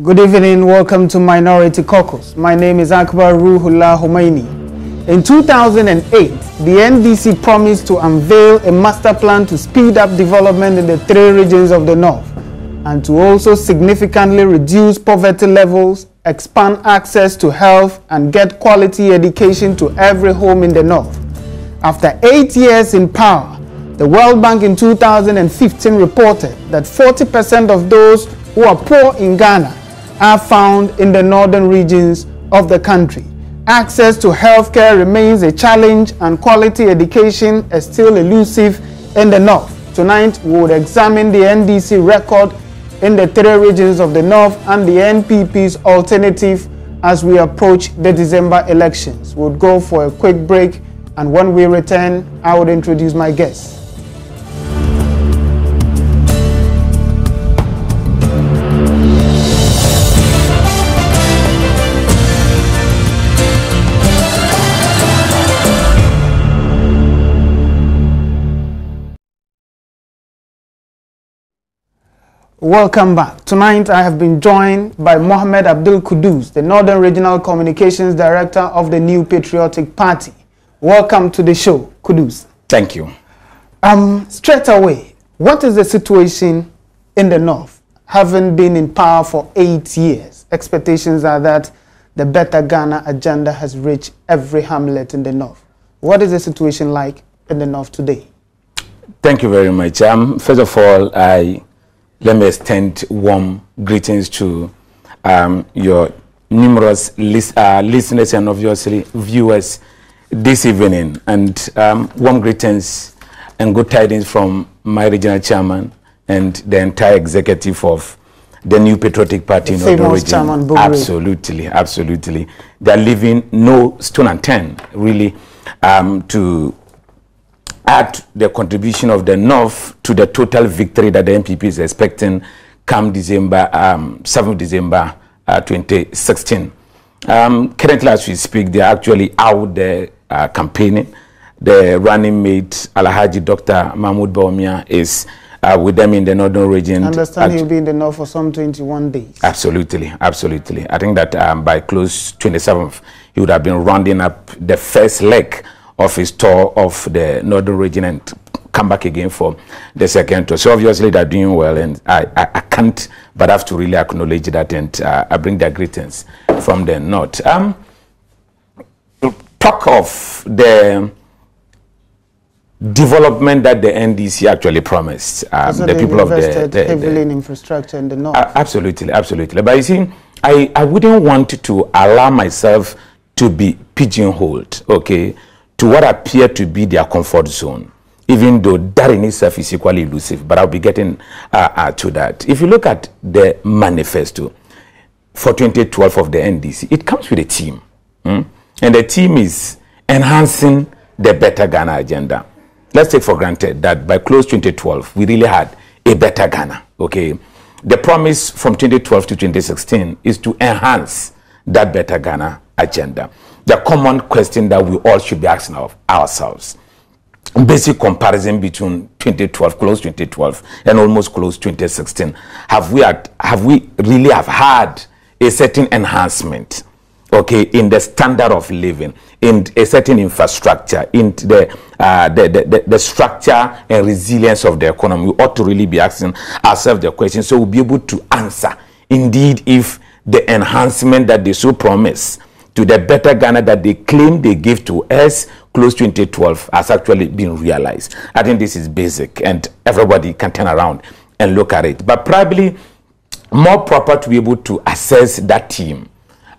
Good evening, welcome to Minority Caucus. My name is Akbar Ruhullah Khomeini. In 2008, the NDC promised to unveil a master plan to speed up development in the 3 regions of the North and to also significantly reduce poverty levels, expand access to health, and get quality education to every home in the North. After 8 years in power, the World Bank in 2015 reported that 40% of those who are poor in Ghana are found in the northern regions of the country. Access to healthcare remains a challenge and quality education is still elusive in the North. Tonight, we will examine the NDC record in the 3 regions of the North and the NPP's alternative as we approach the December elections. We'll go for a quick break, and when we return, I will introduce my guests. Welcome back. Tonight I have been joined by Mohammed Abdul Kudus, the Northern Regional Communications Director of the New Patriotic Party. Welcome to the show, Kudus. Thank you. Straight away, what is the situation in the North? Having been in power for 8 years, expectations are that the Better Ghana agenda has reached every hamlet in the North. What is the situation like in the North today? Thank you very much. First of all, let me extend warm greetings to your numerous listeners and obviously viewers this evening, and warm greetings and good tidings from my regional chairman and the entire executive of the New Patriotic Party in the region. Absolutely. They are leaving no stone unturned, really, to add the contribution of the North to the total victory that the NPP is expecting come December, 7th December 2016. Currently, as we speak, they are actually out there campaigning. The running mate, Alhaji Dr. Mahmoud Bawumia, is with them in the northern region. I understand he'll be in the North for some 21 days. Absolutely. I think that by close 27th, he would have been rounding up the first leg of his tour of the northern region and come back again for the second tour. So obviously they're doing well, and I can't but have to really acknowledge that, and I bring their greetings from the north. Talk of the development that the NDC actually promised the people of heavily in infrastructure in the North. Absolutely. But you see, I wouldn't want to allow myself to be pigeonholed, okay, to what appear to be their comfort zone, even though that in itself is equally elusive. But I'll be getting to that. If you look at the manifesto for 2012 of the NDC, it comes with a theme. And the theme is enhancing the Better Ghana agenda. Let's take for granted that by close 2012, we really had a Better Ghana, okay? The promise from 2012 to 2016 is to enhance that Better Ghana agenda. The common question that we all should be asking of ourselves, basic comparison between 2012, close 2012, and almost close 2016. Have we really had a certain enhancement, okay, in the standard of living, in a certain infrastructure, in the structure and resilience of the economy? We ought to really be asking ourselves the question, so we'll be able to answer indeed if the enhancement that they so promise to the Better Ghana that they claim they gave to us close to 2012 has actually been realized. I think this is basic, and everybody can turn around and look at it. But probably more proper to be able to assess that team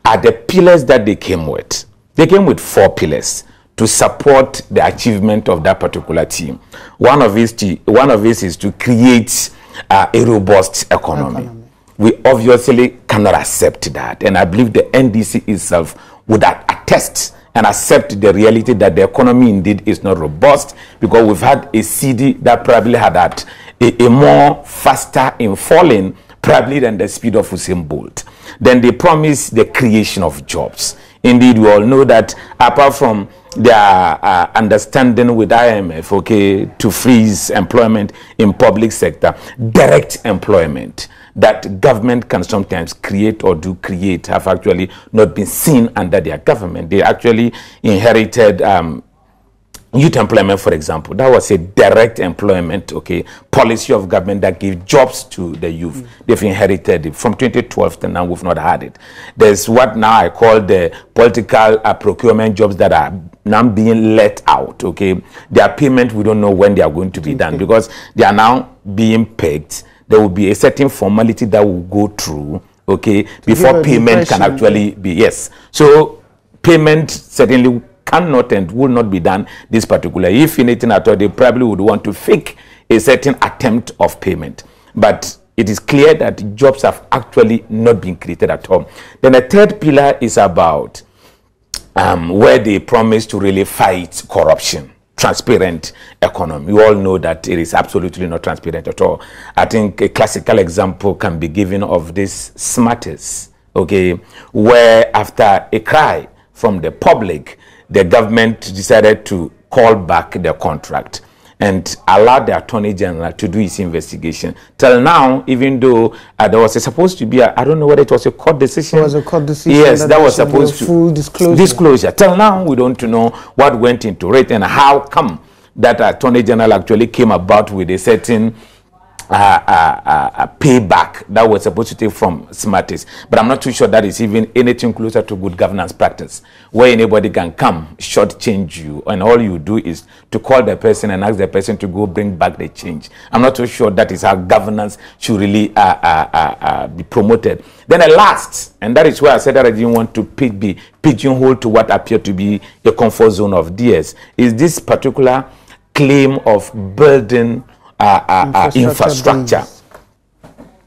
are the pillars that they came with. They came with 4 pillars to support the achievement of that particular team. One of these is to create a robust economy. We obviously cannot accept that, and I believe the NDC itself would attest and accept the reality that the economy indeed is not robust, because we've had a CD that probably had a more faster in falling probably than the speed of Usain Bolt. Then they promise the creation of jobs. Indeed, we all know that apart from their understanding with IMF, okay, to freeze employment in public sector, direct employment, that government can sometimes create or do create have actually not been seen under their government. They actually inherited youth employment, for example. That was a direct employment, okay, policy of government that gave jobs to the youth. They've inherited it from 2012 to now. We've not had it. There's what now I call the political procurement jobs that are now being let out, okay. Their payment, we don't know when they are going to be done, because they are now being pegged. There will be a certain formality that will go through, okay, before payment can actually be, yes. So payment certainly cannot and will not be done this particular. If anything at all, they probably would want to fake a certain attempt of payment. But it is clear that jobs have actually not been created at all. Then the third pillar is about where they promise to really fight corruption, transparent economy. We all know that it is absolutely not transparent at all. I think a classical example can be given of this smartest, okay, where after a cry from the public, the government decided to call back the contract and allow the Attorney General to do his investigation. Till now, even though there was supposed to be I don't know whether it was a court decision. It was a court decision. Yes, that was supposed to full disclosure. Till now, we don't know what went into it and how come that Attorney General actually came about with a certain payback that was supposed to take from Smarties. But I'm not too sure that is even anything closer to good governance practice, where anybody can come shortchange you and all you do is to call the person and ask the person to go bring back the change. I'm not too sure that is how governance should really be promoted. Then the last, and that is where I said that I didn't want to be pigeonholed to what appeared to be a comfort zone of DS, is this particular claim of building infrastructure.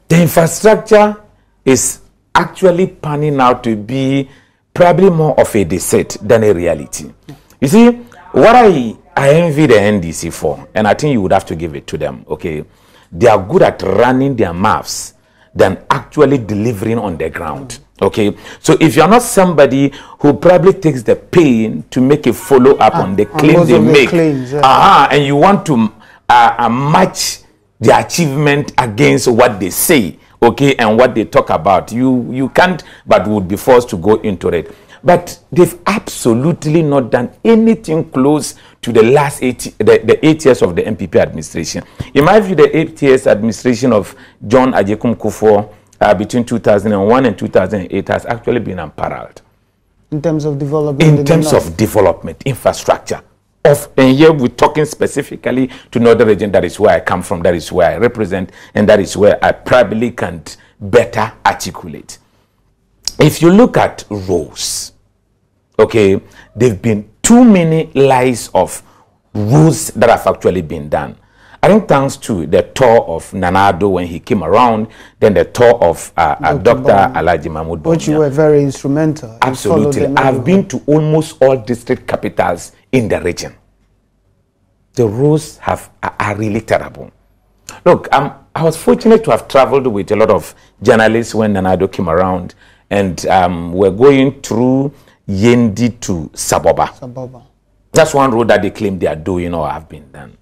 The infrastructure is actually panning out to be probably more of a deceit than a reality. You see, what I envy the NDC for, and I think you would have to give it to them, okay, they are good at running their mouths than actually delivering on the ground. Okay, so if you're not somebody who probably takes the pain to make a follow-up on the claim they make, and you want to match the achievement against what they say, okay, and what they talk about, you can't, but would be forced to go into it. But they've absolutely not done anything close to the last 8 years of the MPP administration. In my view, the 8 years administration of John Ajekum Kufuor between 2001 and 2008 has actually been unparalleled. In terms of development? In terms of development, infrastructure. And here we're talking specifically to Northern region. That is where I come from, that is where I represent, and that is where I probably can better articulate. If you look at roads, okay, there have been too many lies of roads that have actually been done. I think thanks to the tour of Nanado when he came around, then the tour of Dr. Alhaji Mahmoud Bawumia. Which you were very instrumental. Absolutely. I've been to almost all district capitals in the region. The roads are really terrible. Look, I was fortunate to have traveled with a lot of journalists when Nanado came around, and we're going through Yendi to Saboba. That's one road that they claim they are doing or have been done.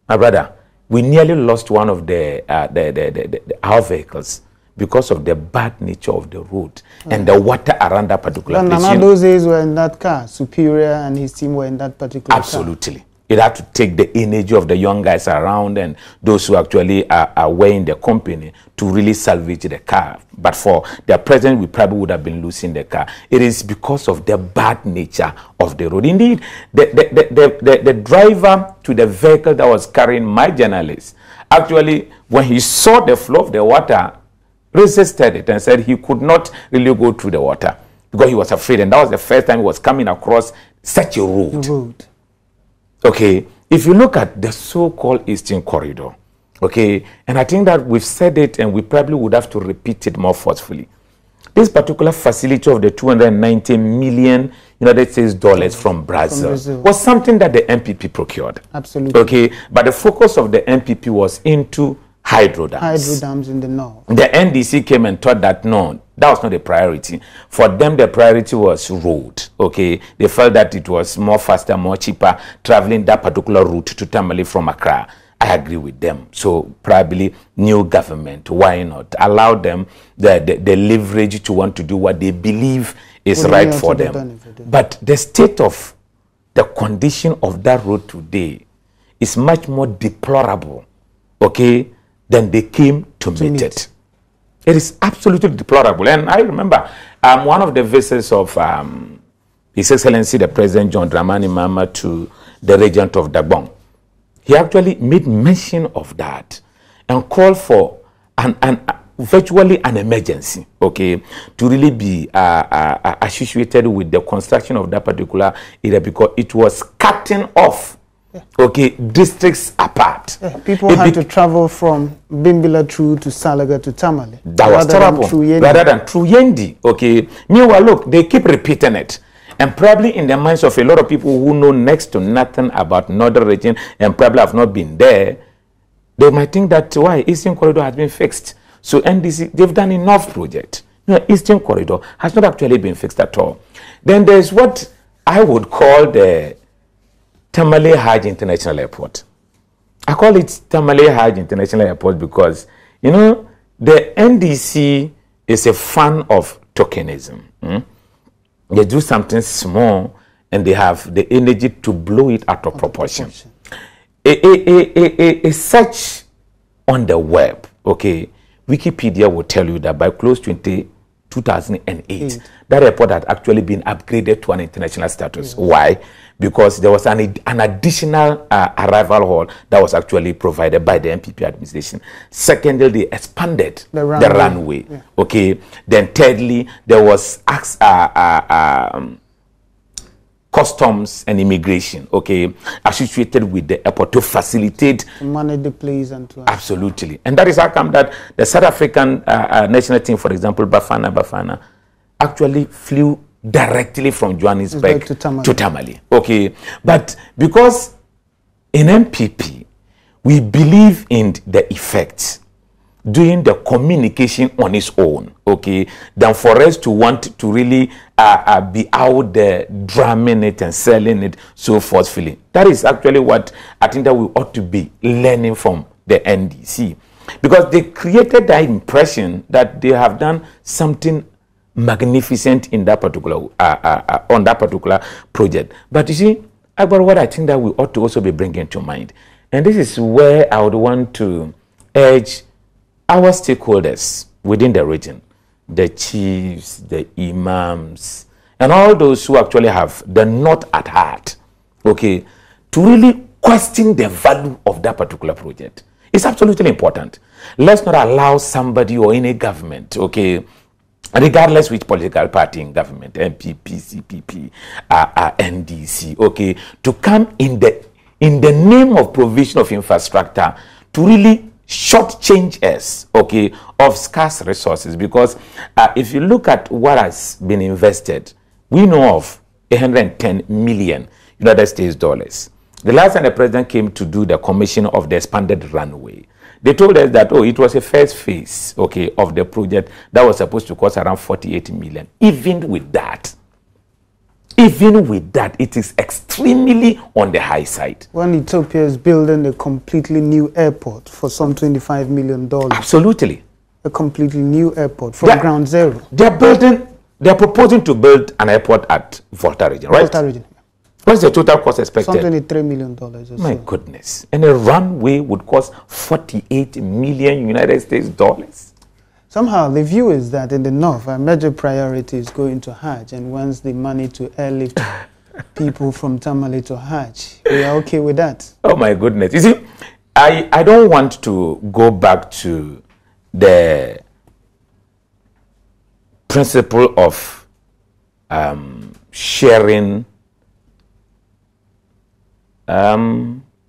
My brother, we nearly lost one of our vehicles because of the bad nature of the road and the water around that particular place. None of those days were in that car. Superior and his team were in that particular Absolutely. Car. It had to take the energy of the young guys around and those who actually are in the company to really salvage the car. But for the present, we probably would have been losing the car. It is because of the bad nature of the road. Indeed, the driver to the vehicle that was carrying my journalist, actually, when he saw the flow of the water, resisted it and said he could not really go through the water because he was afraid. And that was the first time he was coming across such a road. Okay, if you look at the so-called Eastern Corridor, okay, and I think that we've said it and we probably would have to repeat it more forcefully. This particular facility of the 290 million United States dollars from Brazil was something that the MPP procured. Absolutely. Okay, but the focus of the MPP was into hydro dams. Hydro dams in the north. The NDC came and thought that no, that was not a priority. For them, the priority was road. Okay, they felt that it was more faster, more cheaper traveling that particular route to Tamale from Accra. I agree with them. So probably new government, why not? Allow them the leverage to want to do what they believe is right for them. But the state of the condition of that road today is much more deplorable, okay, than they came to meet it. It is absolutely deplorable. And I remember one of the visits of His Excellency the President John Dramani Mahama to the regent of Dagbon. He actually made mention of that and called for virtually an emergency, okay, to really be associated with the construction of that particular area, because it was cutting off, okay, districts apart. People had to travel from Bimbila through to Salaga to Tamale. That was terrible, rather than through Yendi, okay. Meanwhile, look, they keep repeating it. And probably in the minds of a lot of people who know next to nothing about Northern region and probably have not been there, they might think that why Eastern Corridor has been fixed. So NDC, they've done enough project. No, Eastern Corridor has not actually been fixed at all. Then there's what I would call the Tamale Hajj International Airport. I call it Tamale Hajj International Airport because, you know, the NDC is a fan of tokenism. They do something small and they have the energy to blow it out of proportion. A search on the web, okay, Wikipedia will tell you that by close 2008, that airport had actually been upgraded to an international status. Yes. Why? Because there was an additional arrival hall that was actually provided by the MPP administration. Secondly, they expanded the runway. Yeah. Okay. Then thirdly, there was customs and immigration, okay, associated with the airport to facilitate, to manage the place and to absolutely. And that is how come that the South African national team, for example, Bafana, actually flew directly from Johannesburg to Tamale. Okay, but because in MPP we believe in the effects, doing the communication on its own, okay, than for us to want to really be out there drumming it and selling it so forcefully. That is actually what I think that we ought to be learning from the NDC, because they created the impression that they have done something magnificent in that particular on that particular project. But you see, about what I think that we ought to also be bringing to mind, and this is where I would want to urge our stakeholders within the region, the chiefs, the imams, and all those who actually have the North at heart, okay, to really question the value of that particular project. It's absolutely important. Let's not allow somebody or any government, okay, regardless which political party in government, MPP, CPP, NDC, okay, to come in the name of provision of infrastructure to really shortchange us, okay, of scarce resources. Because if you look at what has been invested, we know of 110 million United States dollars. The last time the president came to do the commission of the expanded runway, they told us that, oh, it was a first phase, okay, of the project that was supposed to cost around 48 million. Even with that, it is extremely on the high side. When Ethiopia is building a completely new airport for some $25 million. Absolutely. A completely new airport from ground zero. They're proposing to build an airport at Volta region, right? Volta region. What's the total cost expected? Some $23 million or so. My goodness. And a runway would cost 48 million United States dollars. Somehow the view is that in the north, our major priority is going to Hajj, and wants the money to airlift people from Tamale to Hajj. We are okay with that. Oh my goodness. You see, I don't want to go back to the principle of sharing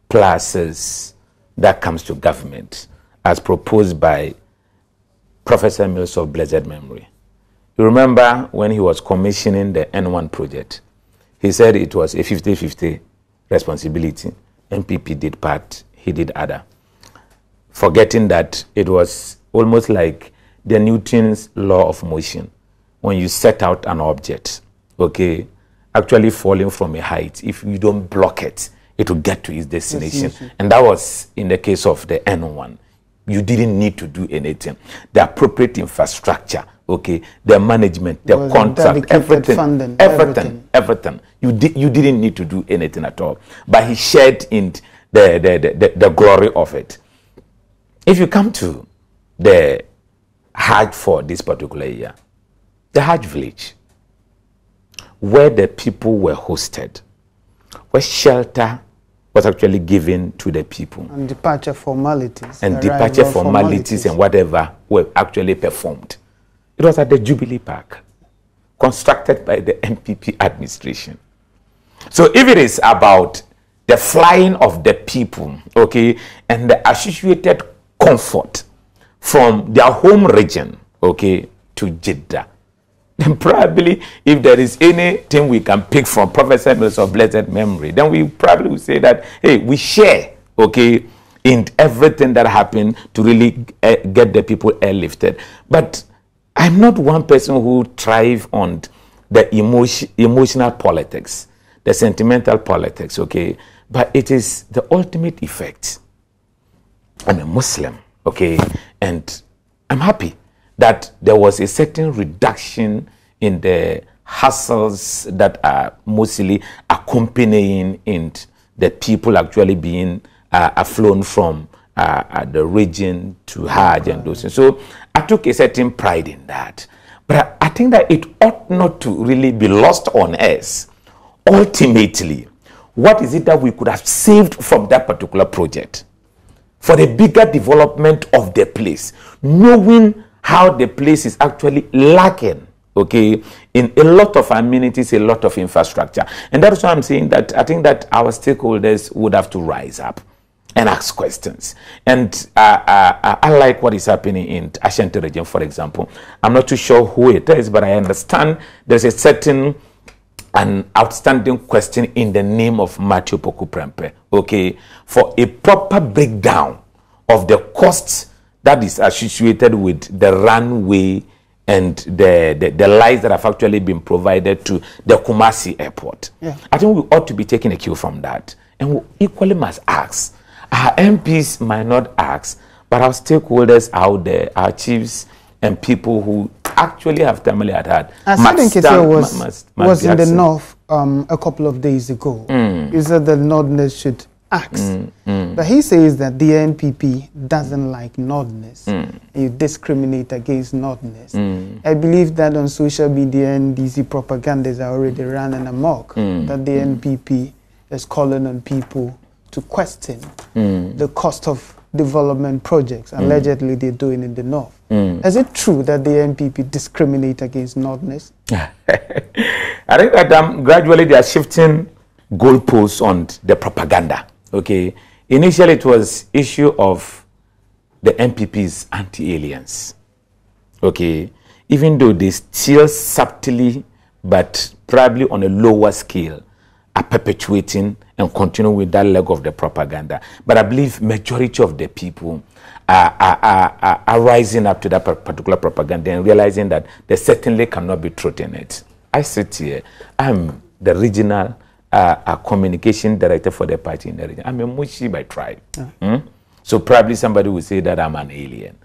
places that comes to government as proposed by Professor Mills of blessed memory. You remember when he was commissioning the N1 project, he said it was a 50-50 responsibility. MPP did part, he did other. Forgetting that it was almost like the Newton's law of motion. When you set out an object, okay, actually falling from a height, if you don't block it, it will get to its destination. And that was in the case of the N1. You didn't need to do anything. The appropriate infrastructure, okay, the management, the contract, everything. You didn't need to do anything at all. But he shared in the glory of it. If you come to the Hajj for this particular year, the Hajj village, where the people were hosted, where shelter was actually given to the people. And departure formalities. And departure formalities and whatever were actually performed. It was at the Jubilee Park, constructed by the MPP administration. So if it is about the flying of the people, okay, and the associated comfort from their home region, okay, to Jeddah, then probably if there is anything we can pick from Prophet Samuel's of blessed memory, then we probably will say that, hey, we share, okay, in everything that happened to really get the people airlifted. But I'm not one person who thrives on the emotional politics, the sentimental politics, okay, but it is the ultimate effect. I'm a Muslim, okay, and I'm happy that there was a certain reduction in the hassles that are mostly accompanying in the people actually being flown from the region to Hajj and those things. So I took a certain pride in that. But I think that it ought not to really be lost on us. Ultimately, what is it that we could have saved from that particular project for the bigger development of the place, knowing how the place is actually lacking, okay, in a lot of amenities, a lot of infrastructure. And that's why I'm saying that I think that our stakeholders would have to rise up and ask questions. And I like what is happening in Ashanti region, for example. I'm not too sure who it is, but I understand there's a certain an outstanding question in the name of Matthew Poku Prempe, okay, for a proper breakdown of the costs that is associated with the runway and the lights that have actually been provided to the Kumasi airport. Yeah. I think we ought to be taking a cue from that. And we equally must ask. Our MPs might not ask, but our stakeholders out there, our chiefs and people who actually have family at heart. Was in the north a couple of days ago. He said the Northerners should ask. But he says that the NPP doesn't like Northerners. You discriminate against Northerners. I believe that on social media, NDC propagandas are already running amok, that the NPP is calling on people to question the cost of development projects allegedly they're doing in the north. Is it true that the NPP discriminate against Northerners? I think that gradually they are shifting goalposts on the propaganda. Okay, initially it was issue of the NPP's anti-aliens. Okay, even though they still subtly, but probably on a lower scale, are perpetuating and continue with that leg of the propaganda. But I believe majority of the people are rising up to that particular propaganda and realizing that there certainly cannot be truth in it. I sit here, I'm the regional communication director for the party in the region. I'm a Mushi by tribe. So probably somebody will say that I'm an alien.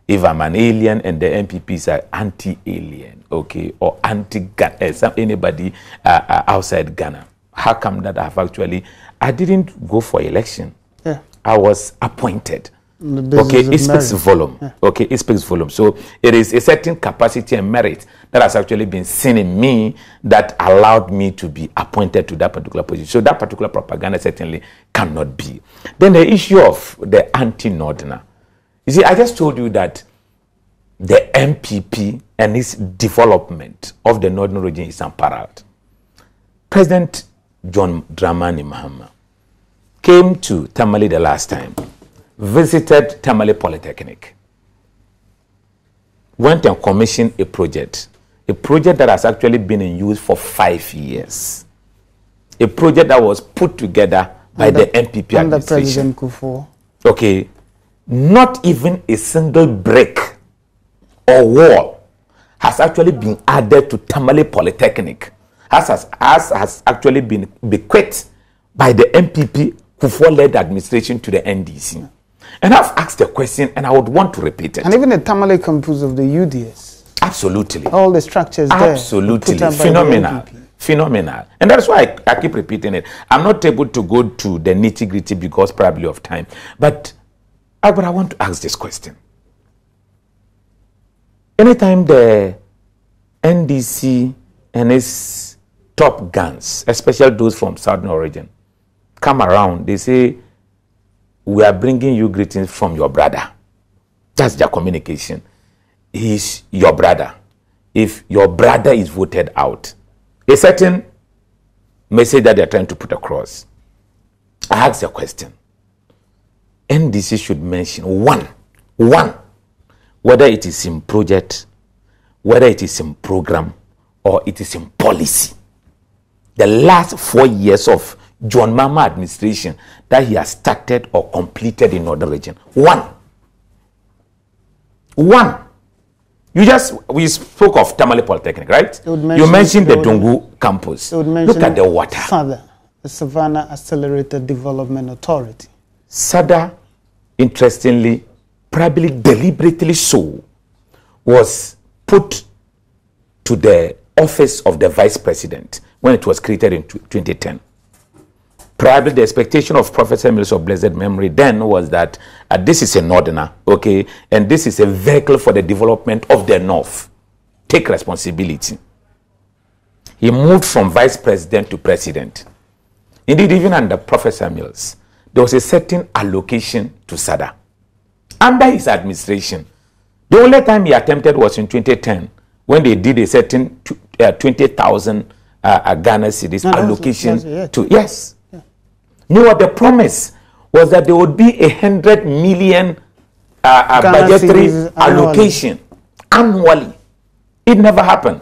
If I'm an alien and the MPPs are anti-alien, okay, or anti-Ghana, anybody outside Ghana, how come that I didn't go for election. I was appointed. Okay, it speaks volume. Okay, it speaks volume. So it is a certain capacity and merit that has actually been seen in me that allowed me to be appointed to that particular position. So that particular propaganda certainly cannot be. Then the issue of the anti-Northerner. You see, I just told you that the MPP and its development of the Northern region is unparalleled. President John Dramani Mahama came to Tamale the last time, visited Tamale Polytechnic, went and commissioned a project that has actually been in use for 5 years, a project that was put together by the MPP administration. President Kufuor. Okay, not even a single brick or wall has actually been added to Tamale Polytechnic, has actually been bequeathed by the MPP Kufuor-led administration to the NDC. And I've asked the question, and I would want to repeat it. And even the Tamale campus of the UDS. Absolutely. All the structures there. Absolutely. Phenomenal. Phenomenal. And that's why I keep repeating it. I'm not able to go to the nitty-gritty because probably of time. But I want to ask this question. Anytime the NDC and its top guns, especially those from southern origin, come around, they say, we are bringing you greetings from your brother. That's their communication. He's your brother. If your brother is voted out, a certain message that they're trying to put across. I ask the question. NDC should mention one, whether it is in project, whether it is in program, or it is in policy. The last 4 years of John Mahama administration that he has started or completed in Northern Region. One. We spoke of Tamale Polytechnic, right? You mentioned the Dungu campus. Look at the water. SADA, the Savannah Accelerated Development Authority. SADA, interestingly, probably deliberately so, was put to the office of the vice president when it was created in 2010. Probably the expectation of Professor Mills of blessed memory then was that this is a northerner, okay, and this is a vehicle for the development of the North. Take responsibility. He moved from vice president to president. Indeed, even under Professor Mills, there was a certain allocation to SADA. Under his administration, the only time he attempted was in 2010, when they did a certain 20,000 Ghana cedis allocation to, yes. No, the promise was that there would be 100 million budgetary allocation annually. It never happened.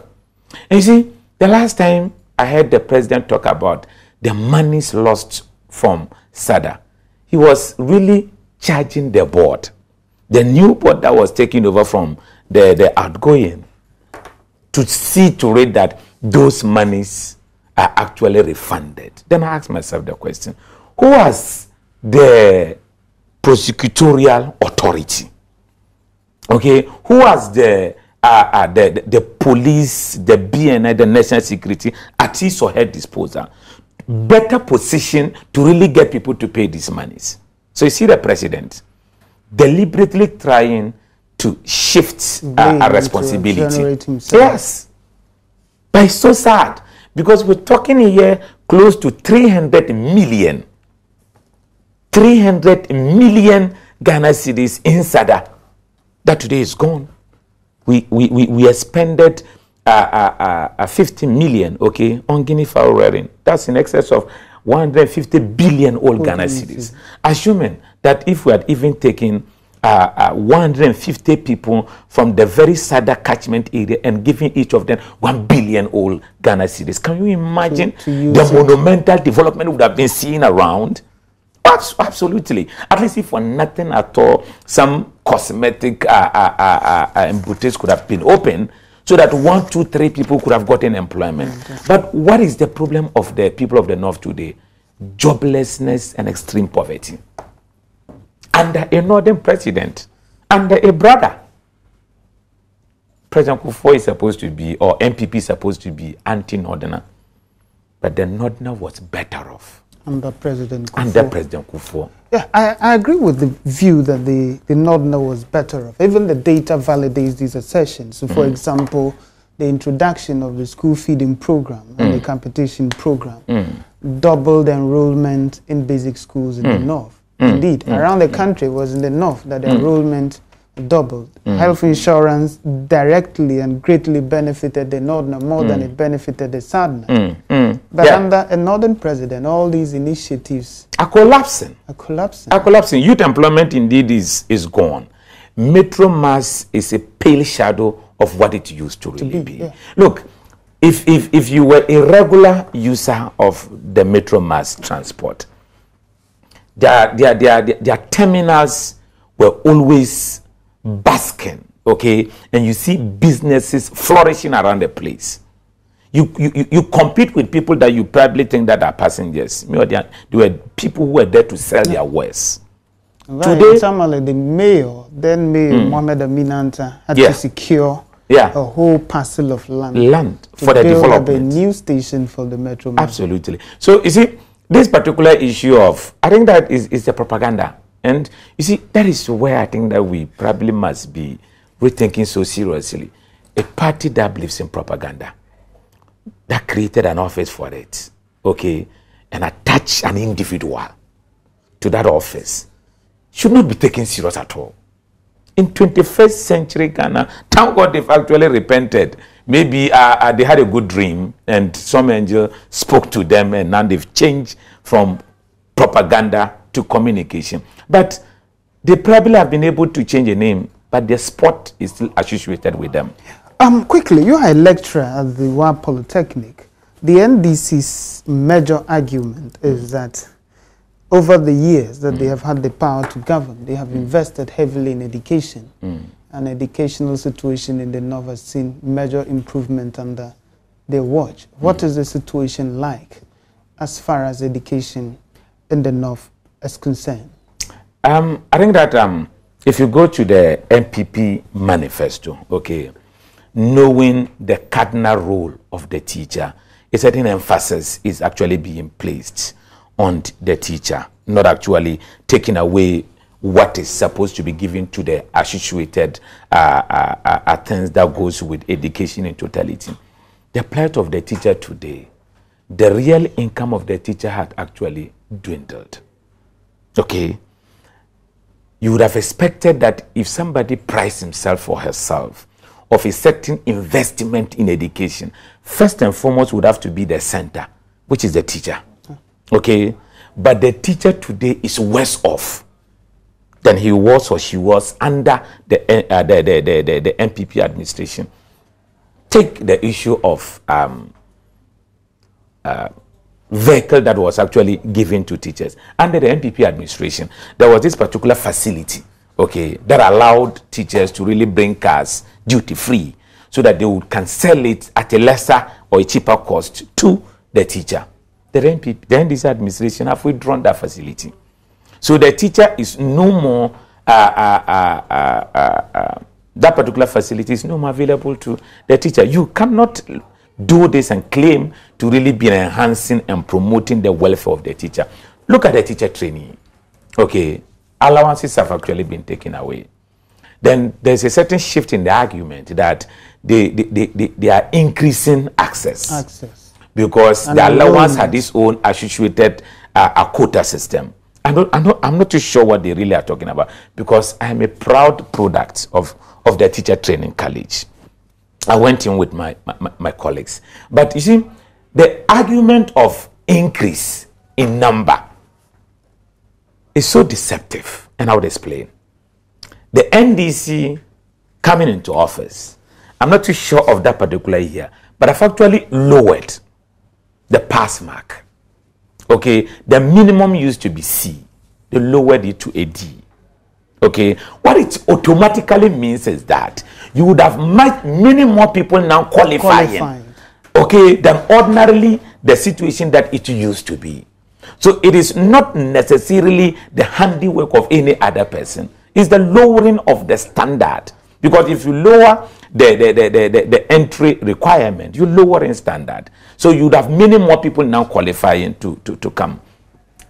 And you see, the last time I heard the president talk about the monies lost from SADA, he was really charging the board, the new board that was taking over from the outgoing, to see to it that those monies are actually refunded. Then I asked myself the question, who has the prosecutorial authority? Okay, who has the police, the BNI, the national security at his or her disposal? Better position to really get people to pay these monies. So you see the president deliberately trying to shift a responsibility. Yes. But it's so sad because we're talking here close to 300 million Ghana cedis in SADA that today is gone. We expended 50 million, okay, on guinea fowl rearing. That's in excess of 150 billion old Ghana cedis. Assuming that if we had even taken 150 people from the very SADA catchment area and giving each of them 1 billion old Ghana cedis, can you imagine the monumental development would have been seen around? Absolutely. At least if for nothing at all, some cosmetic boutiques could have been open so that 1, 2, 3 people could have gotten employment. But what is the problem of the people of the North today? Joblessness and extreme poverty. Under a northern president, under a brother. President Kufuor is supposed to be, or MPP is supposed to be anti-northerner. But the northerner was better off. Under President Kufuor. Under President Kufuor. Yeah, I agree with the view that the northerner was better off. Even the data validates these assertions. So, for example, the introduction of the school feeding program and the competition program doubled enrollment in basic schools in the North. Indeed, around the country, it was in the North that the enrollment doubled. Health insurance directly and greatly benefited the northerner more than it benefited the southerner. But under a northern president, all these initiatives are collapsing. Are collapsing. Youth employment indeed is gone. Metro Mass is a pale shadow of what it used to really be. Yeah. Look, if you were a regular user of the Metro Mass transport, their terminals were always basking, okay? And you see businesses flourishing around the place. You compete with people that you probably think that are passengers. They were people who were there to sell their wares. Right. Today, like the mayor, then Mayor Mohamed Aminanta, had to secure a whole parcel of land for the development. A new station for the metro. Absolutely. So you see, this particular issue of, I think that is the propaganda. And you see, that is where I think that we probably must be rethinking so seriously. A party that believes in propaganda, that created an office for it, okay, and attach an individual to that office, should not be taken serious at all. In 21st century Ghana, thank God they've actually repented. Maybe they had a good dream and some angel spoke to them, and now they've changed from propaganda to communication. But they probably have been able to change a name, but their spot is still associated with them. Quickly, you are a lecturer at the WA Polytechnic. The NDC's major argument is that over the years that they have had the power to govern, they have invested heavily in education. And educational situation in the North has seen major improvement under their watch. What is the situation like as far as education in the North is concerned? I think that if you go to the MPP manifesto, okay, knowing the cardinal role of the teacher, a certain emphasis is actually being placed on the teacher, not actually taking away what is supposed to be given to the associated things that goes with education in totality. The plight of the teacher today, the real income of the teacher had actually dwindled. Okay? You would have expected that if somebody priced himself or herself of a certain investment in education, first and foremost would have to be the center, which is the teacher. Okay? But the teacher today is worse off than he was or she was under the MPP administration. Take the issue of vehicle that was actually given to teachers. Under the MPP administration, there was this particular facility, okay, that allowed teachers to really bring cars duty-free so that they can sell it at a lesser or a cheaper cost to the teacher. The NDC administration have withdrawn that facility. So the teacher is no more, that particular facility is no more available to the teacher. You cannot do this and claim to really be enhancing and promoting the welfare of the teacher. Look at the teacher training. Okay, allowances have actually been taken away. Then there's a certain shift in the argument that they are increasing access. Because and the allowance had its own associated a quota system. I'm not too sure what they really are talking about, because I am a proud product of the teacher training college. I went in with my colleagues. But you see, the argument of increase in number is so deceptive, and I would explain. The NDC coming into office, I'm not too sure of that particular year, but I've actually lowered the pass mark. Okay, the minimum used to be C. They lowered it to a D. Okay, what it automatically means is that you would have many more people now qualifying. Okay, than ordinarily the situation that it used to be. So it is not necessarily the handiwork of any other person. It's the lowering of the standard. Because if you lower the entry requirement, you lower in standard. So you'd have many more people now qualifying to come.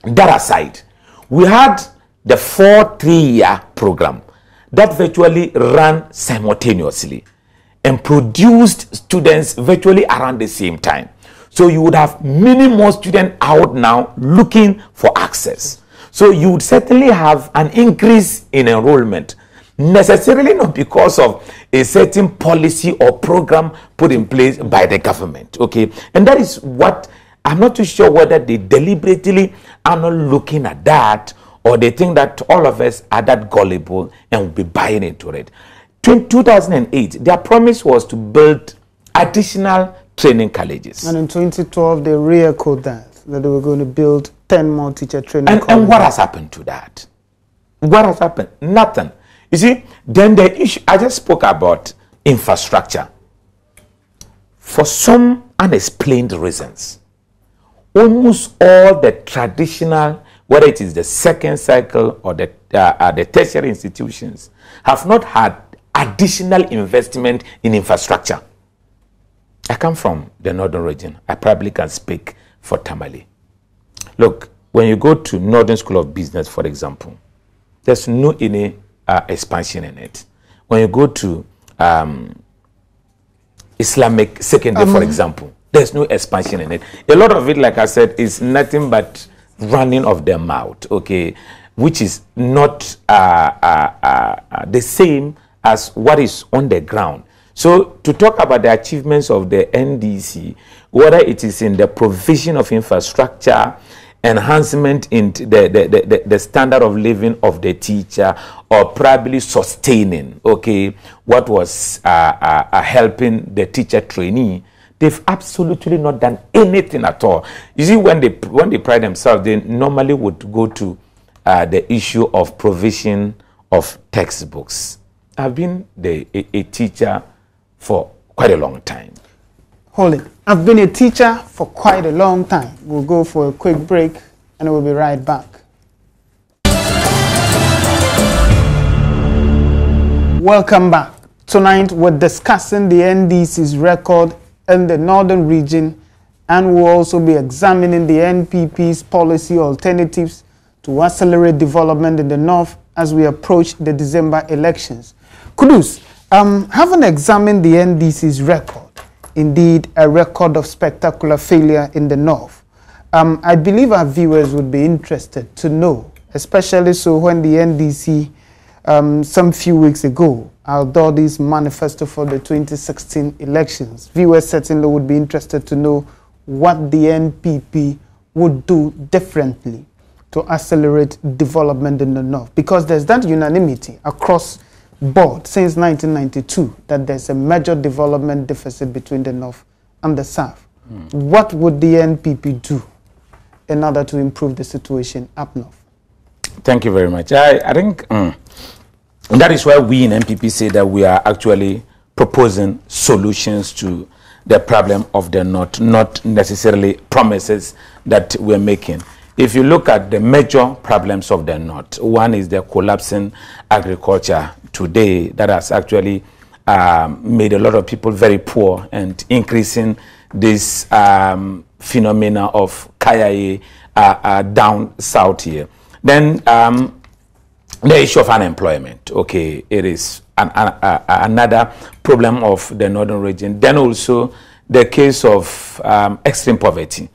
That aside, we had the 4 3-year program that virtually ran simultaneously and produced students virtually around the same time. So you would have many more students out now looking for access. So you would certainly have an increase in enrollment, necessarily not because of a certain policy or program put in place by the government. Okay, and that is what I'm not too sure whether they deliberately are not looking at that, or they think that all of us are that gullible and will be buying into it. 2008, their promise was to build additional training colleges. And in 2012, they re-echoed that they were going to build 10 more teacher training colleges. And what has happened to that? What has happened? Nothing. You see, then the issue, I just spoke about infrastructure. For some unexplained reasons. Almost all the traditional, whether it is the second cycle or the tertiary institutions, have not had additional investment in infrastructure. I come from the northern region. I probably can speak for Tamale. Look, when you go to Northern School of Business, for example, there's no any expansion in it. When you go to Islamic Secondary, for example, there's no expansion in it. A lot of it, like I said, is nothing but running of their mouth, okay, which is not the same as what is on the ground. So to talk about the achievements of the NDC, whether it is in the provision of infrastructure, enhancement in the standard of living of the teacher, or probably sustaining, okay, what was helping the teacher trainee, they've absolutely not done anything at all. You see, when they pride themselves, they normally would go to the issue of provision of textbooks. I've been a teacher for quite a long time. Hold it. I've been a teacher for quite a long time. We'll go for a quick break and we'll be right back. Welcome back. Tonight we're discussing the NDC's record in the northern region, and we'll also be examining the NPP's policy alternatives to accelerate development in the north as we approach the December elections. Kudus, having examined the NDC's record, indeed a record of spectacular failure in the north, I believe our viewers would be interested to know, especially so when the NDC some few weeks ago outdoor this manifesto for the 2016 elections. Viewers certainly would be interested to know what the NPP would do differently to accelerate development in the north, because there's that unanimity across board since 1992 that there's a major development deficit between the north and the south. What would the NPP do in order to improve the situation up north? Thank you very much. I think that is why we in NPP say that we are actually proposing solutions to the problem of the north, not necessarily promises that we're making. If you look at the major problems of the north, one is the collapsing agriculture today that has actually made a lot of people very poor and increasing this phenomena of kaya down south here. Then the issue of unemployment, okay, it is another problem of the northern region. Then also the case of extreme poverty.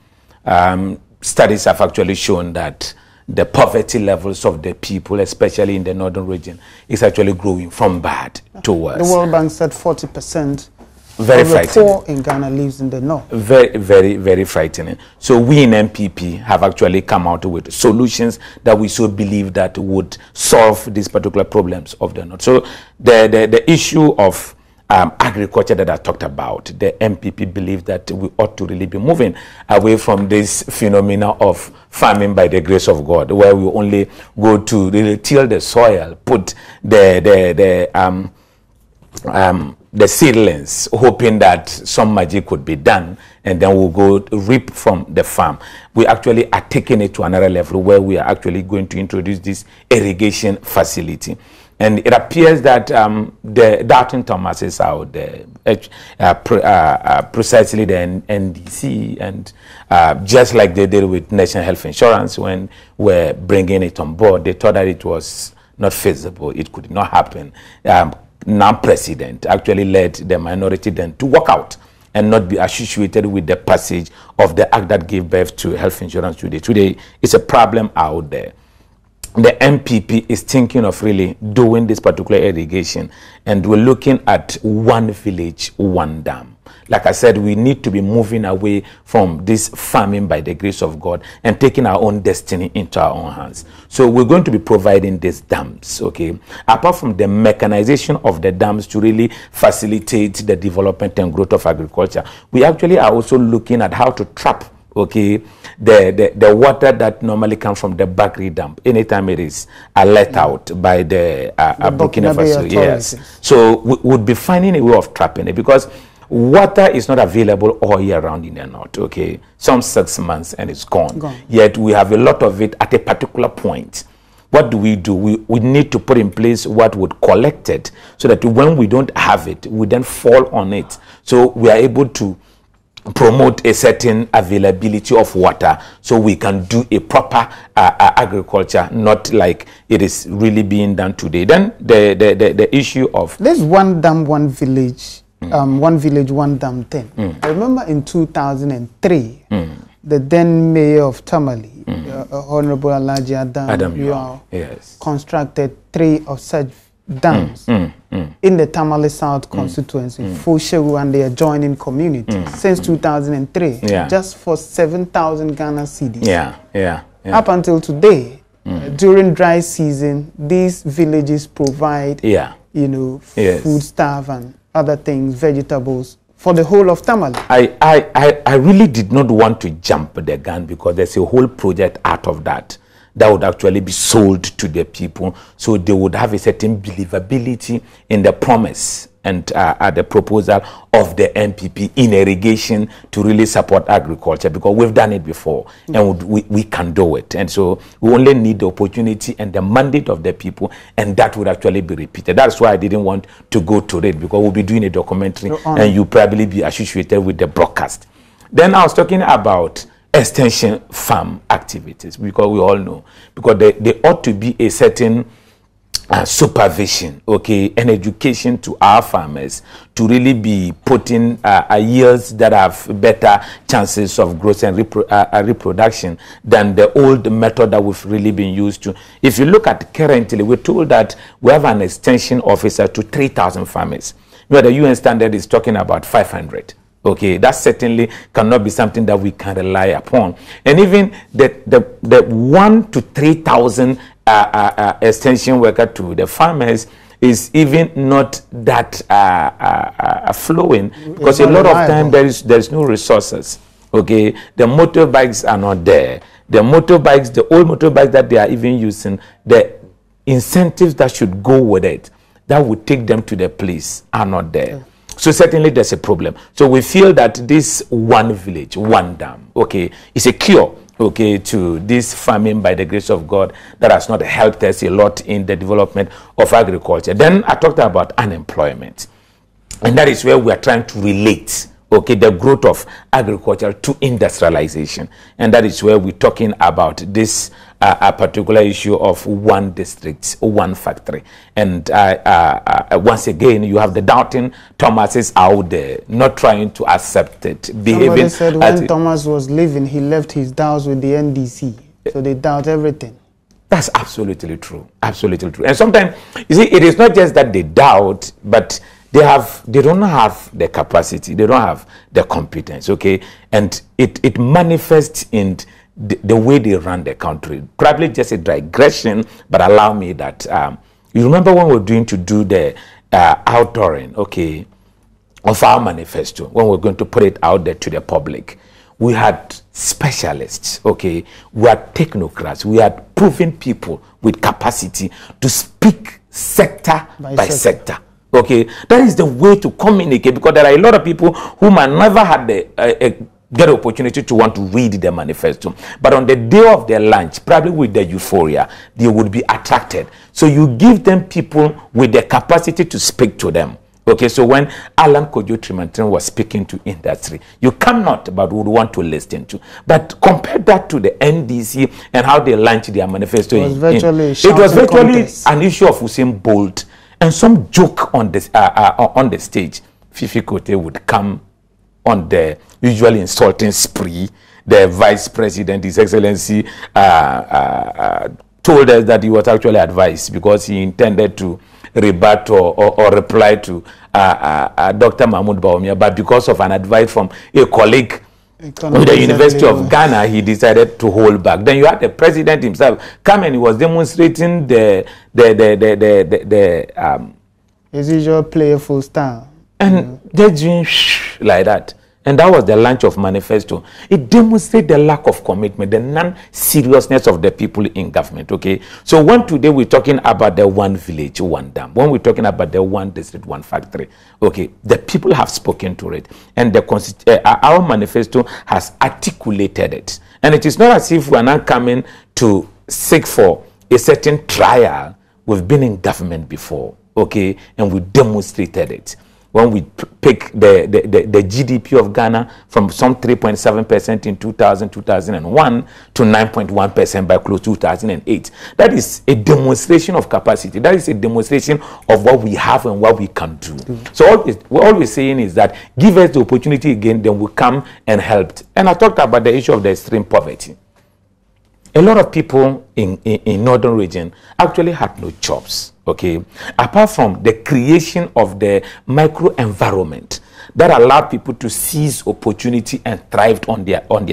Studies have actually shown that the poverty levels of the people, especially in the northern region, is actually growing from bad to worse. The World Bank said 40% very of the poor in Ghana lives in the north. Very, very, very frightening. So we in MPP have actually come out with solutions that we so believe that would solve these particular problems of the north. So the issue of agriculture that I talked about, the MPP believe that we ought to really be moving away from this phenomena of farming by the grace of God, where we only go to really till the soil, put the seedlings, hoping that some magic could be done, and then we'll go reap from the farm. We actually are taking it to another level where we are actually going to introduce this irrigation facility. And it appears that the Darton Thomas is out there, precisely the NDC, and just like they did with National Health Insurance when we're bringing it on board, they thought that it was not feasible, it could not happen. Now president actually led the minority then to walk out and not be associated with the passage of the act that gave birth to health insurance today. Today, it's a problem out there. The MPP is thinking of really doing this particular irrigation, and we're looking at one village, one dam. Like I said, we need to be moving away from this farming by the grace of God and taking our own destiny into our own hands. So we're going to be providing these dams, okay? Apart from the mechanization of the dams to really facilitate the development and growth of agriculture, we actually are also looking at how to trap, okay, the water that normally comes from the Bakri Dam anytime it is let out by the Burkina Faso. Yes. So we would be finding a way of trapping it, because water is not available all year round in the north, okay? Some 6 months and it's gone. Yet we have a lot of it at a particular point. What do? We need to put in place what would collect it, so that when we don't have it, we then fall on it. So we are able to promote a certain availability of water, so we can do a proper agriculture, not like it is really being done today. Then the issue of this one dam, one village, one village, one dam thing. I remember in 2003, the then mayor of Tamale, Honorable Alhaji Adam, yes, constructed 3 of such dams in the Tamale South constituency, Foshewu and the adjoining communities since 2003, just for 7,000 Ghana cedis. Up until today, during dry season, these villages provide, you know, food stuff and other things, vegetables, for the whole of Tamale. I really did not want to jump the gun, because there's a whole project out of that would actually be sold to the people, so they would have a certain believability in the promise and the proposal of the MPP in irrigation to really support agriculture, because we've done it before and we can do it. And so we only need the opportunity and the mandate of the people, and that would actually be repeated. That's why I didn't want to go to it, because we'll be doing a documentary and you probably be associated with the broadcast. Then I was talking about extension farm activities, because we all know, because there ought to be a certain supervision, okay, and education to our farmers to really be putting yields that have better chances of growth and reproduction than the old method that we've really been used to. If you look at currently, we're told that we have an extension officer to 3,000 farmers, where the UN standard is talking about 500. Okay, that certainly cannot be something that we can rely upon. And even the 1 to 3,000 extension worker to the farmers is even not that flowing, because a lot of time there is no resources. Okay, the motorbikes are not there. The motorbikes, the old motorbikes that they are even using, the incentives that should go with it, that would take them to the place, are not there. So certainly there's a problem. So we feel that this one village, one dam, okay, is a cure, okay, to this famine by the grace of God that has not helped us a lot in the development of agriculture. Then I talked about unemployment. And that is where we are trying to relate, okay, the growth of agriculture to industrialization. And that is where we're talking about this a particular issue of one district, one factory. And once again, you have the doubting Thomases out there, not trying to accept it. Somebody said when Thomas was leaving, he left his doubts with the NDC. So they doubt everything. That's absolutely true. Absolutely true. And sometimes, you see, it is not just that they doubt, but they don't have the capacity, they don't have the competence, okay? And it manifests in the way they run the country. Probably just a digression, but allow me that. You remember when we were doing the outdooring, okay, of our manifesto, when we're going to put it out there to the public, we had specialists, okay, we had technocrats, we had proven people with capacity to speak sector by sector. Okay, that is the way to communicate, because there are a lot of people who might never had get opportunity to want to read the manifesto, but on the day of their lunch, probably with the euphoria, they would be attracted. So you give them people with the capacity to speak to them. Okay, so when Alan Kojo Trimantin was speaking to industry, you cannot but would want to listen to. But compare that to the NDC and how they launched their manifesto. It was virtually an issue of Usain Bolt and some joke on this on the stage. Fifi Kote would come on the usually insulting spree. The vice president, His Excellency, told us that he was actually advised because he intended to rebut or reply to Dr. Mahmoud Bawumia, but because of an advice from a colleague with the University of Ghana, he decided to hold back. Then you had the president himself come and he was demonstrating his usual playful style. And they're doing like that. And that was the launch of manifesto. It demonstrates the lack of commitment, the non-seriousness of the people in government, okay? So when today we're talking about the one village, one dam, when we're talking about the one district, one factory, okay, the people have spoken to it. And our manifesto has articulated it. And it is not as if we're not coming to seek for a certain trial. We've been in government before, okay? And we demonstrated it. When we pick the GDP of Ghana from some 3.7% in 2001 to 9.1% by close to 2008. That is a demonstration of capacity. That is a demonstration of what we have and what we can do. So all we're saying is that give us the opportunity again, then we'll come and help. And I talked about the issue of the extreme poverty. A lot of people in northern region actually had no jobs, okay? Apart from the creation of the micro environment that allowed people to seize opportunity and thrive on their own,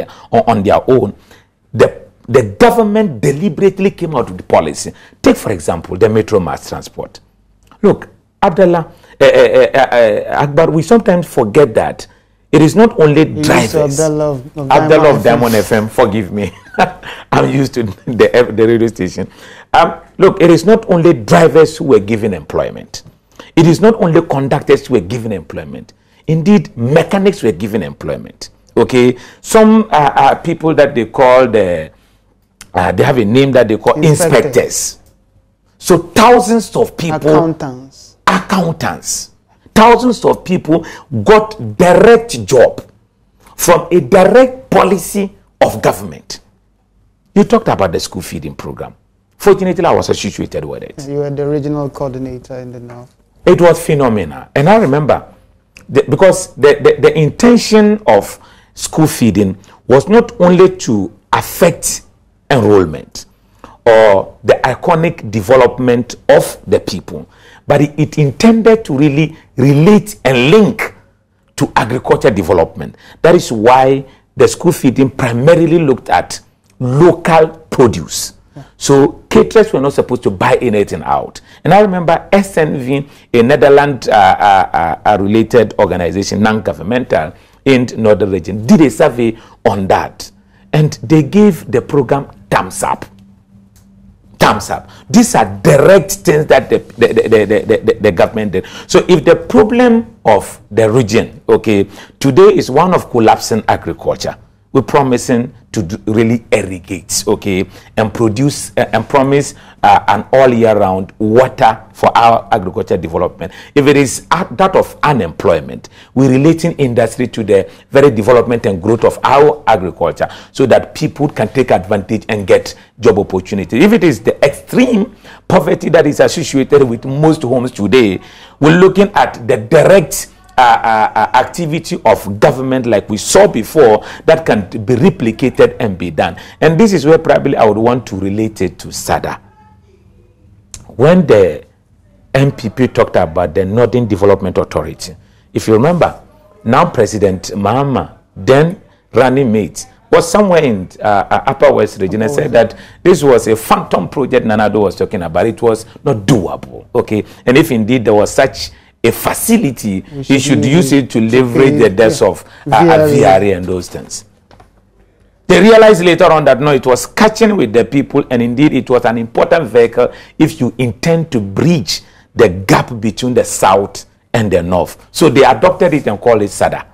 the government deliberately came out with the policy. Take, for example, the metro mass transport. Look, Akbar, we sometimes forget that it is not only drivers. Abdullah of Diamond FM, forgive me. I'm used to the radio station. Look, it is not only drivers who were given employment. It is not only conductors who were given employment. Indeed, mechanics were given employment. Okay, some people that they call they have a name that they call inspectors. So thousands of people, accountants. Thousands of people got direct job from a direct policy of government. You talked about the school feeding program. Fortunately, I was associated with it. You were the regional coordinator in the North. It was phenomenal. And I remember, because the intention of school feeding was not only to affect enrollment or the iconic development of the people, but it intended to really relate and link to agriculture development. That is why the school feeding primarily looked at local produce. Yeah. So caterers were not supposed to buy anything out. And I remember SNV, a Netherlands-related organization, non-governmental in Northern Region, did a survey on that. And they gave the program thumbs up. Thumbs up. These are direct things that the government did. So if the problem of the region, okay, today is one of collapsing agriculture, we're promising to really irrigate, okay, and produce and promise an all year round water for our agriculture development. If it is that of unemployment, we're relating industry to the very development and growth of our agriculture so that people can take advantage and get job opportunities. If it is the extreme poverty that is associated with most homes today, we're looking at the direct activity of government like we saw before that can be replicated and be done. And this is where probably I would want to relate it to SADA. When the MPP talked about the Northern Development Authority, if you remember, now President Mahama, then running mate, was somewhere in Upper West region and said that this was a phantom project Nanado was talking about. It was not doable, okay? And if indeed there was such a facility, you should use it to leverage the deaths of VRA and those things. They realized later on that no, it was catching with the people, and indeed it was an important vehicle if you intend to bridge the gap between the South and the North. So they adopted it and called it SADA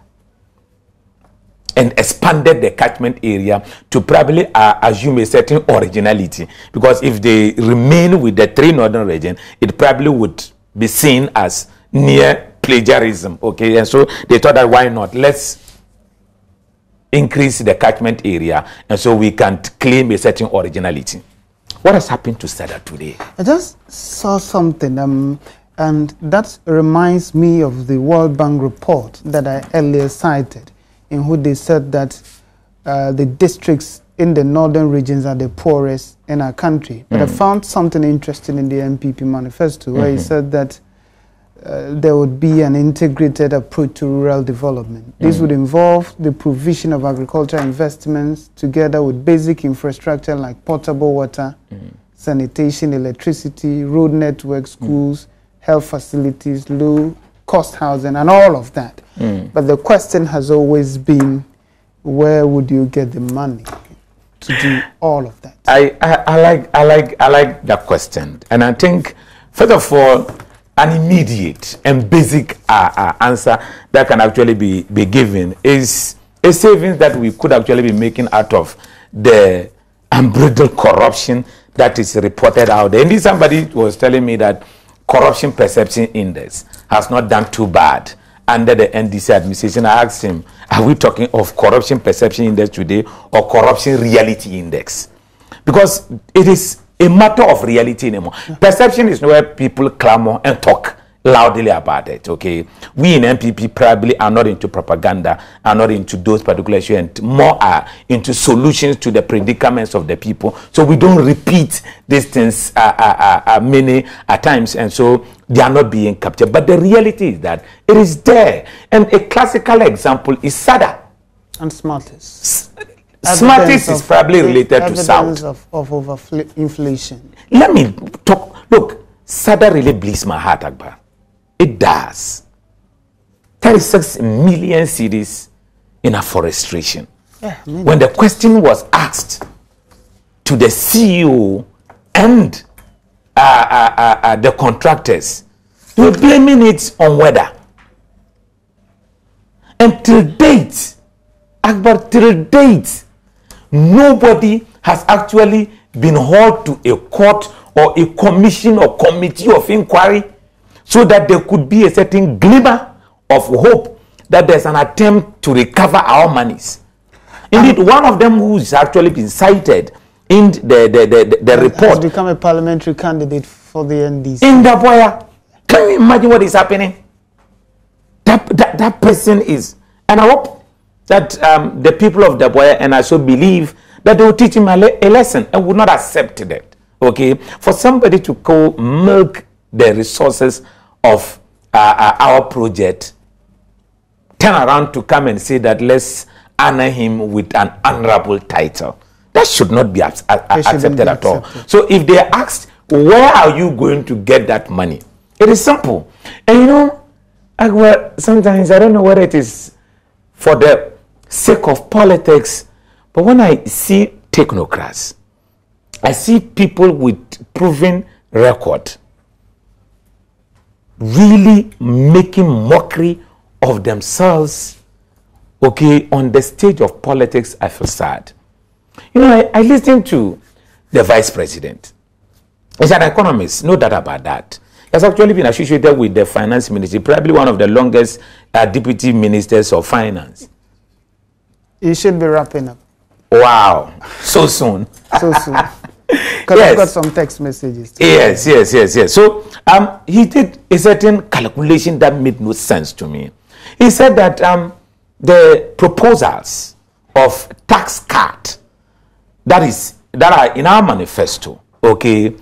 and expanded the catchment area to probably assume a certain originality, because if they remain with the three northern regions, it probably would be seen as near plagiarism, okay? And so they thought that why not, let's increase the catchment area and so we can claim a certain originality. What has happened to SADA today? I just saw something and that reminds me of the World Bank report that I earlier cited, in which they said that the districts in the northern regions are the poorest in our country. But I found something interesting in the MPP manifesto where he said that there would be an integrated approach to rural development. This would involve the provision of agricultural investments together with basic infrastructure like potable water, sanitation, electricity, road networks, schools, health facilities, low cost housing and all of that. But the question has always been, where would you get the money to do all of that? I like that question, and I think first of all, an immediate and basic answer that can actually be given is a savings that we could actually be making out of the unbridled corruption that is reported out there. And somebody was telling me that corruption perception index has not done too bad under the NDC administration. I asked him, are we talking of corruption perception index today or corruption reality index? Because it is a matter of reality anymore. Perception is where people clamor and talk loudly about it, okay? We in MPP probably are not into propaganda, are not into those particular issues, and more are into solutions to the predicaments of the people. So we don't repeat these things many times, and so they are not being captured. But the reality is that it is there. And a classical example is SADA. And Smartest. Smartest is probably related to South. Of inflation. Let me talk. Look, SADA really bleeds my heart, Akbar. It does. 36 million cedis in afforestation. Yeah, when the question was asked to the CEO and the contractors, they were blaming it on weather. And till date, Akbar, till date, nobody has actually been hauled to a court or a commission or committee of inquiry so that there could be a certain glimmer of hope that there's an attempt to recover our monies. Indeed, one of them who's actually been cited in the report has become a parliamentary candidate for the NDC. In Daboya. Can you imagine what is happening? That person is, and I hope that the people of Daboya, and I so believe that they will teach him a lesson and will not accept it. Okay, for somebody to go milk the resources of our project, turn around to come and say that let's honor him with an honorable title, that should not be accepted at all. So if they are asked, where are you going to get that money? It is simple. And you know, Agua, sometimes I don't know whether it is for the sake of politics, but when I see technocrats, I see people with proven record really making mockery of themselves, okay, on the stage of politics. I feel sad. You know, I listened to the vice president. He's an economist, no doubt about that. He has actually been associated with the finance ministry, probably one of the longest deputy ministers of finance. You should be wrapping up. Wow, so soon. So soon. Because yes. I've got some text messages. Yes. So he did a certain calculation that made no sense to me. He said that the proposals of tax cut that are in our manifesto, okay,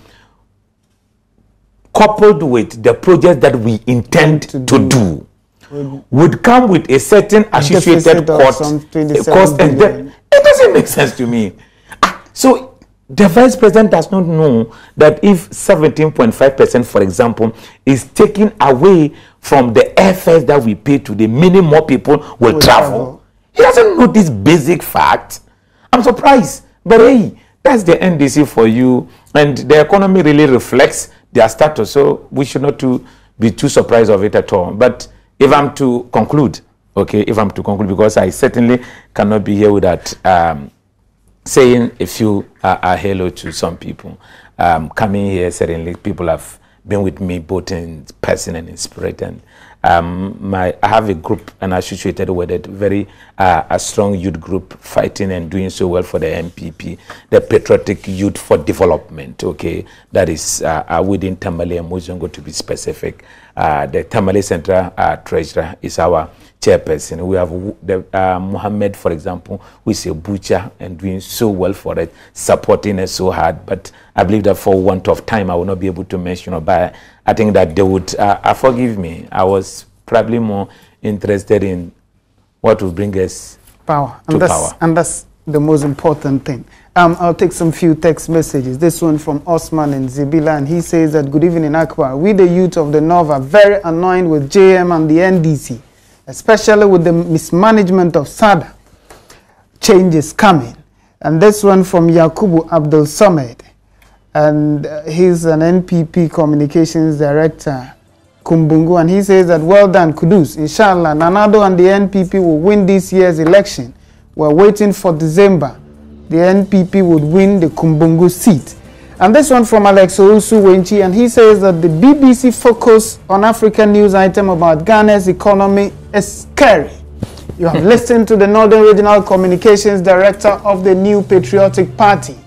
coupled with the project that we intend to do would come with a certain associated cost, and then it doesn't make sense to me. So the vice president does not know that if 17.5%, for example, is taken away from the airfares that we pay today, many more people will travel. He doesn't know this basic fact. I'm surprised. But hey, that's the NDC for you. And the economy really reflects their status. So we should not be too surprised of it at all. But if I'm to conclude, okay, because I certainly cannot be here without saying a few hello to some people. Coming here, certainly people have been with me both in person and in spirit. And I have a group and associated with it, very a strong youth group fighting and doing so well for the MPP, the Patriotic Youth for Development, okay? That is within Tamale and Muzongo, to be specific. The Tamale Central Treasurer is our chairperson. We have the Mohammed, for example, who is a butcher and doing so well for it, supporting us so hard. But I believe that for want of time, I will not be able to mention, but I think that they would forgive me. I was probably more interested in what will bring us power. to power. And that's the most important thing. I'll take some few text messages. This one from Osman and Zibila, and he says that, good evening, Akbar. We, the youth of the North, are very annoyed with JM and the NDC, especially with the mismanagement of SADA. Change is coming. And this one from Yakubu Abdul Samed, and he's an NPP Communications Director, Kumbungu, and he says that, well done, Kudus. Inshallah, Nanado and the NPP will win this year's election. We're waiting for December. The NPP would win the Kumbungu seat. And this one from Alex Ousu Wenchi, and he says that the BBC focus on African news item about Ghana's economy is scary. You have listened to the Northern Regional Communications Director of the New Patriotic Party.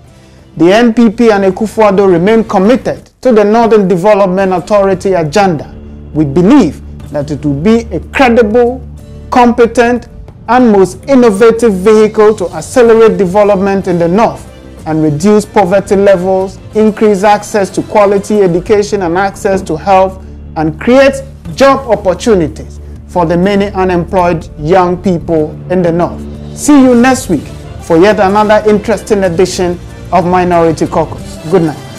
The NPP and Akufo-Addo remain committed to the Northern Development Authority agenda. We believe that it will be a credible, competent, and most innovative vehicle to accelerate development in the North and reduce poverty levels, increase access to quality education and access to health, and create job opportunities for the many unemployed young people in the North. See you next week for yet another interesting edition of Minority Caucus. Good night.